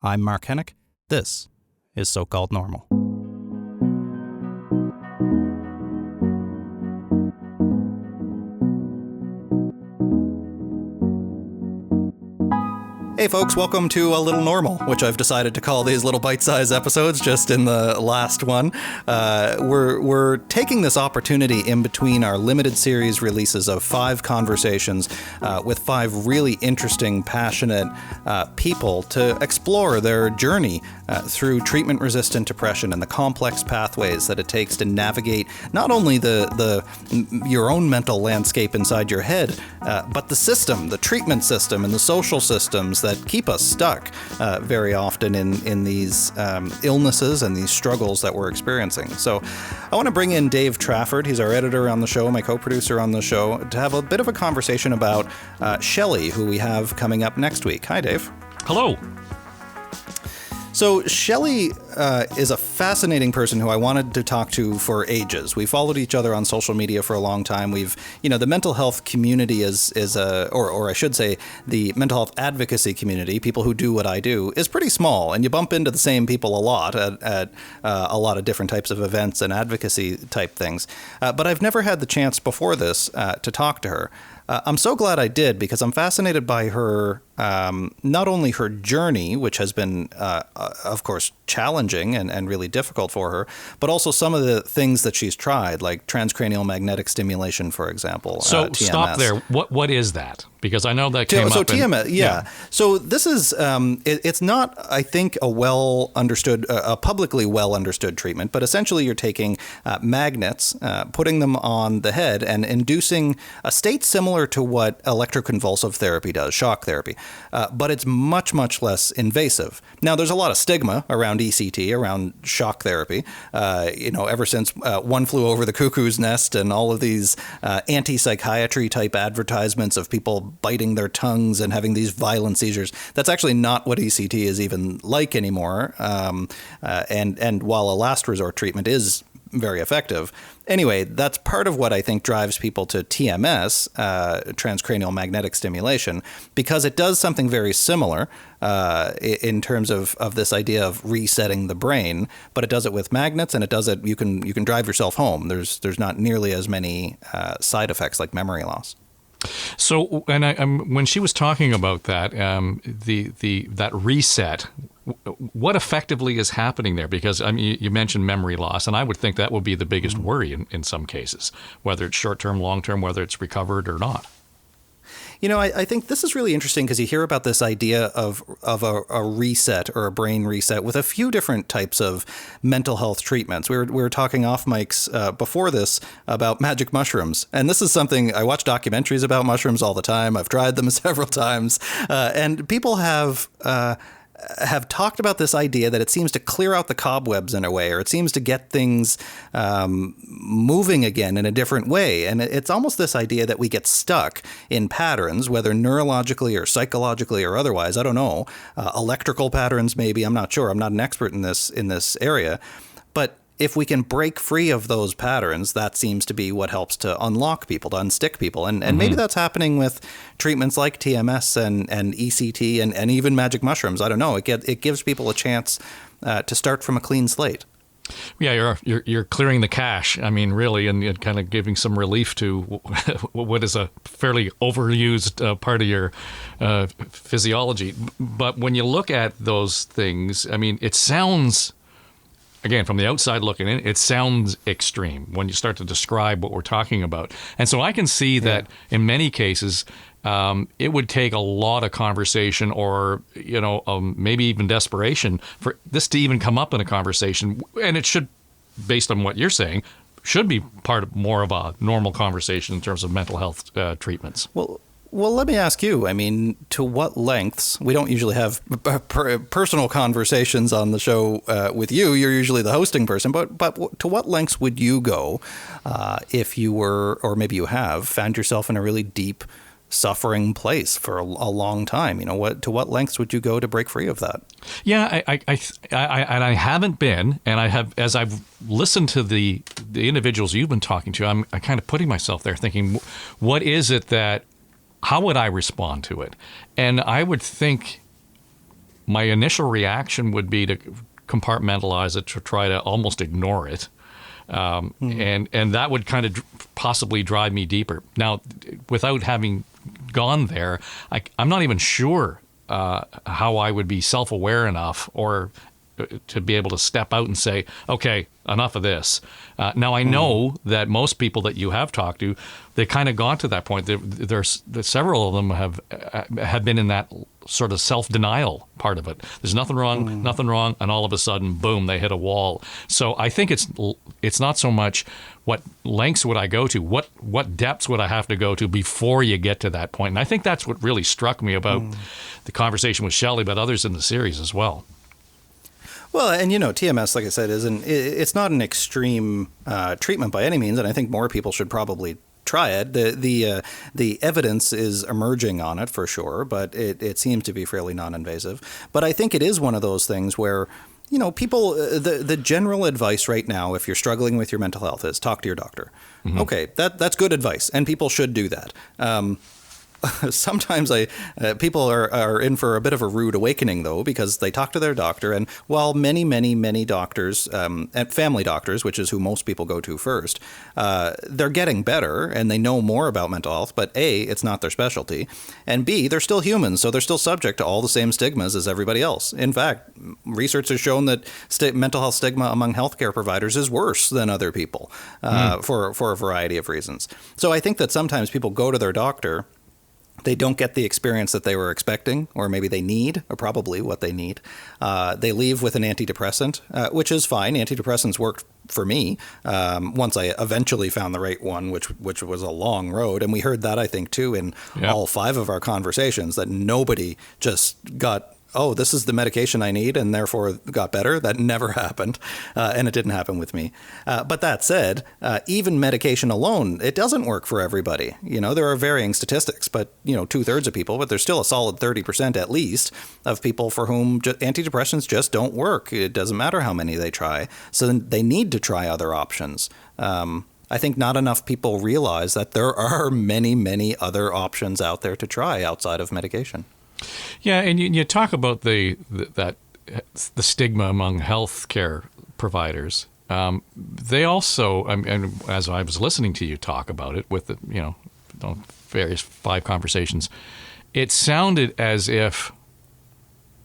I'm Mark Hennick. This is So-Called Normal. Hey folks, welcome to A Little Normal, which I've decided to call these little bite-sized episodes just in the last one. We're taking this opportunity in between our limited series releases of 5 conversations with 5 really interesting, passionate people to explore their journey through treatment-resistant depression and the complex pathways that it takes to navigate not only your own mental landscape inside your head, but the system, the treatment system, and the social systems that keep us stuck very often in these illnesses and these struggles that we're experiencing. So I want to bring in Dave Trafford. He's our editor on the show, my co-producer on the show, to have a bit of a conversation about Shelley, who we have coming up next week. Hi, Dave. Hello. So Shelley is a fascinating person who I wanted to talk to for ages. We followed each other on social media for a long time. The mental health community or I should say, the mental health advocacy community, people who do what I do, is pretty small, and you bump into the same people a lot at a lot of different types of events and advocacy type things. But I've never had the chance before this to talk to her. I'm so glad I did, because I'm fascinated by her, not only her journey, which has been, of course, challenging and really difficult for her, but also some of the things that she's tried, like transcranial magnetic stimulation, for example. So TMS. Stop there. What is that? Because I know that came up. So TMS, yeah. So this is, it's not, I think, a publicly well understood treatment, but essentially you're taking magnets, putting them on the head, and inducing a state similar to what electroconvulsive therapy does, shock therapy, but it's much, much less invasive. Now, there's a lot of stigma around ECT, around shock therapy, ever since One Flew Over the Cuckoo's Nest and all of these anti-psychiatry type advertisements of people biting their tongues and having these violent seizures. That's actually not what ECT is even like anymore. And while a last resort treatment is very effective. Anyway, that's part of what I think drives people to TMS, transcranial magnetic stimulation, because it does something very similar in terms of this idea of resetting the brain, but it does it with magnets, and it does it. You can drive yourself home. There's not nearly as many side effects like memory loss. So, and when she was talking about that, that reset, what effectively is happening there? Because you mentioned memory loss, and I would think that would be the biggest worry in some cases, whether it's short-term, long-term, whether it's recovered or not. I think this is really interesting because you hear about this idea of a reset or a brain reset with a few different types of mental health treatments. We were talking off mics before this about magic mushrooms. And this is something, I watch documentaries about mushrooms all the time. I've tried them several times. And people have talked about this idea that it seems to clear out the cobwebs in a way, or it seems to get things moving again in a different way. And it's almost this idea that we get stuck in patterns, whether neurologically or psychologically or otherwise. I don't know. Electrical patterns, maybe. I'm not sure. I'm not an expert in this area. But if we can break free of those patterns, that seems to be what helps to unlock people, to unstick people. And maybe that's happening with treatments like TMS and ECT and even magic mushrooms. I don't know. It gives people a chance to start from a clean slate. Yeah, you're clearing the cache, really, and kind of giving some relief to what is a fairly overused part of your physiology. But when you look at those things, it sounds... Again, from the outside looking in, it sounds extreme when you start to describe what we're talking about. And so I can see that in many cases, it would take a lot of conversation or, maybe even desperation for this to even come up in a conversation. And it should, based on what you're saying, should be part of more of a normal conversation in terms of mental health treatments. Well, let me ask you, to what lengths, we don't usually have personal conversations on the show with you, you're usually the hosting person, but to what lengths would you go if you were, or maybe you have, found yourself in a really deep suffering place for a long time? To what lengths would you go to break free of that? Yeah, I haven't been, and I have, as I've listened to the individuals you've been talking to, I'm kind of putting myself there thinking, what is it that, how would I respond to it? And I would think my initial reaction would be to compartmentalize it, to try to almost ignore it. And that would kind of possibly drive me deeper. Now, without having gone there, I'm not even sure how I would be self-aware enough or to be able to step out and say, okay, enough of this. Now, I know that most people that you have talked to, they kind of gone to that point. There's several of them have been in that sort of self-denial part of it. There's nothing wrong, and all of a sudden, boom, they hit a wall. So I think it's not so much what lengths would I go to, what depths would I have to go to before you get to that point. And I think that's what really struck me about the conversation with Shelley, but others in the series as well. Well, and TMS, like I said, it's not an extreme treatment by any means, and I think more people should probably try it. The evidence is emerging on it for sure, but it seems to be fairly non-invasive. But I think it is one of those things where, people, the general advice right now, if you're struggling with your mental health, is talk to your doctor. Mm-hmm. Okay, that's good advice, and people should do that. Sometimes people are in for a bit of a rude awakening, though, because they talk to their doctor, and while many doctors, and family doctors, which is who most people go to first, they're getting better and they know more about mental health, but A, it's not their specialty, and B, they're still humans, so they're still subject to all the same stigmas as everybody else. In fact, research has shown that mental health stigma among healthcare providers is worse than other people for a variety of reasons. So I think that sometimes people go to their doctor, they don't get the experience that they were expecting, or maybe they need, or probably what they need. They leave with an antidepressant, which is fine. Antidepressants worked for me once I eventually found the right one, which was a long road. And we heard that, I think, too, in all 5 of our conversations, that nobody just got, oh, this is the medication I need, and therefore got better. That never happened, and it didn't happen with me. But that said, even medication alone, it doesn't work for everybody. There are varying statistics, but 2/3 of people, but there's still a solid 30% at least of people for whom antidepressants just don't work. It doesn't matter how many they try. So then they need to try other options. I think not enough people realize that there are many other options out there to try outside of medication. Yeah, and you talk about the stigma among healthcare providers. They also, and as I was listening to you talk about it with the various 5 conversations, it sounded as if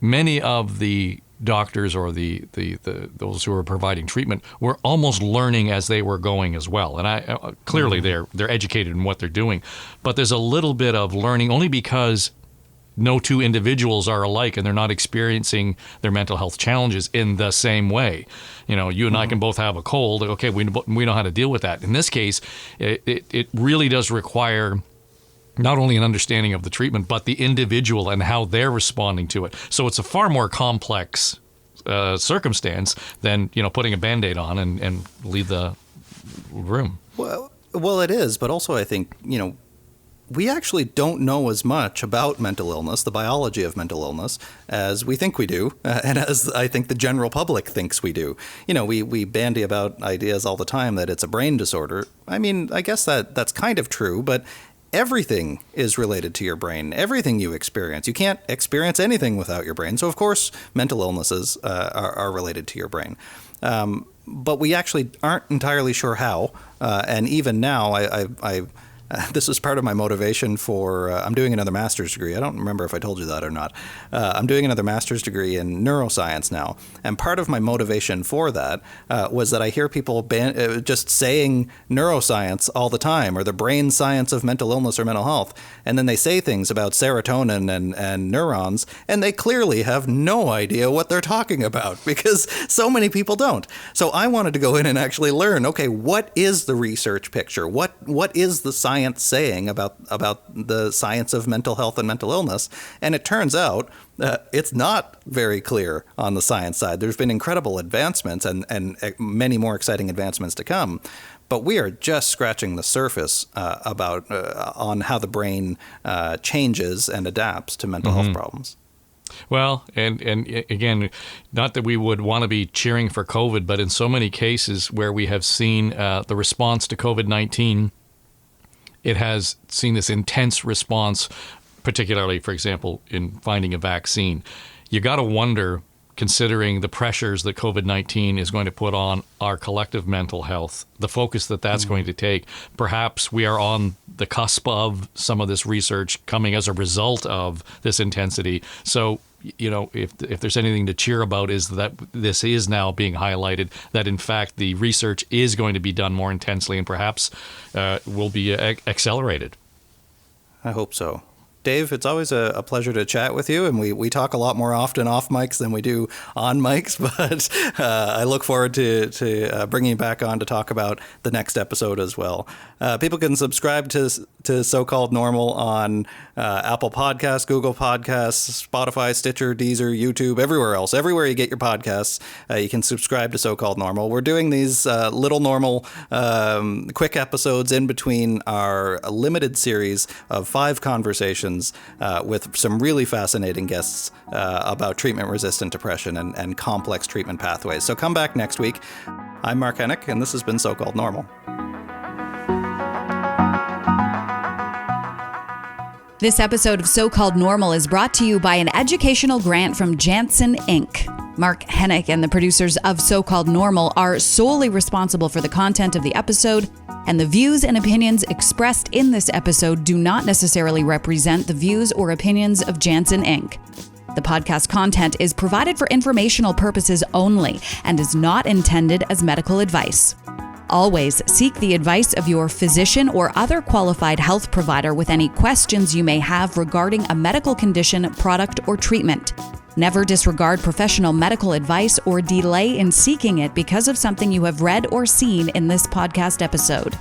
many of the doctors or those who are providing treatment were almost learning as they were going as well. And clearly they're educated in what they're doing, but there's a little bit of learning only because no 2 individuals are alike, and they're not experiencing their mental health challenges in the same way. You and I can both have a cold. Okay, we know how to deal with that. In this case, it really does require not only an understanding of the treatment, but the individual and how they're responding to it. So it's a far more complex circumstance than putting a Band-Aid on and leave the room. Well, it is, but also I think we actually don't know as much about mental illness, the biology of mental illness, as we think we do, and as I think the general public thinks we do. We bandy about ideas all the time that it's a brain disorder. I mean, I guess that's kind of true, but everything is related to your brain, everything you experience. You can't experience anything without your brain. So, of course, mental illnesses are related to your brain. But we actually aren't entirely sure how. And even now, this is part of my motivation for, I'm doing another master's degree. I don't remember if I told you that or not. I'm doing another master's degree in neuroscience now. And part of my motivation for that was that I hear people just saying neuroscience all the time, or the brain science of mental illness or mental health. And then they say things about serotonin and neurons, and they clearly have no idea what they're talking about, because so many people don't. So I wanted to go in and actually learn, okay, what is the research picture? What is the science saying about the science of mental health and mental illness? And it turns out it's not very clear on the science side. There's been incredible advancements and many more exciting advancements to come, but we are just scratching the surface on how the brain changes and adapts to mental health problems. Well, and again, not that we would want to be cheering for COVID, but in so many cases where we have seen the response to COVID-19, it has seen this intense response, particularly, for example, in finding a vaccine. you got to wonder, considering the pressures that COVID-19 is going to put on our collective mental health, the focus that that's going to take. Perhaps we are on the cusp of some of this research coming as a result of this intensity. So, if there's anything to cheer about, is that this is now being highlighted, that in fact the research is going to be done more intensely and perhaps will be accelerated. I hope so. Dave, it's always a pleasure to chat with you, and we talk a lot more often off mics than we do on mics, but I look forward to bringing you back on to talk about the next episode as well. People can subscribe to So-Called Normal on Apple Podcasts, Google Podcasts, Spotify, Stitcher, Deezer, YouTube, everywhere else. Everywhere you get your podcasts, you can subscribe to So-Called Normal. We're doing these little normal quick episodes in between our limited series of 5 conversations with some really fascinating guests about treatment-resistant depression and complex treatment pathways. So come back next week. I'm Mark Hennick, and this has been So-Called Normal. This episode of So-Called Normal is brought to you by an educational grant from Janssen Inc. Mark Hennick and the producers of So-Called Normal are solely responsible for the content of the episode, and the views and opinions expressed in this episode do not necessarily represent the views or opinions of Janssen Inc. The podcast content is provided for informational purposes only and is not intended as medical advice. Always seek the advice of your physician or other qualified health provider with any questions you may have regarding a medical condition, product, or treatment. Never disregard professional medical advice or delay in seeking it because of something you have read or seen in this podcast episode.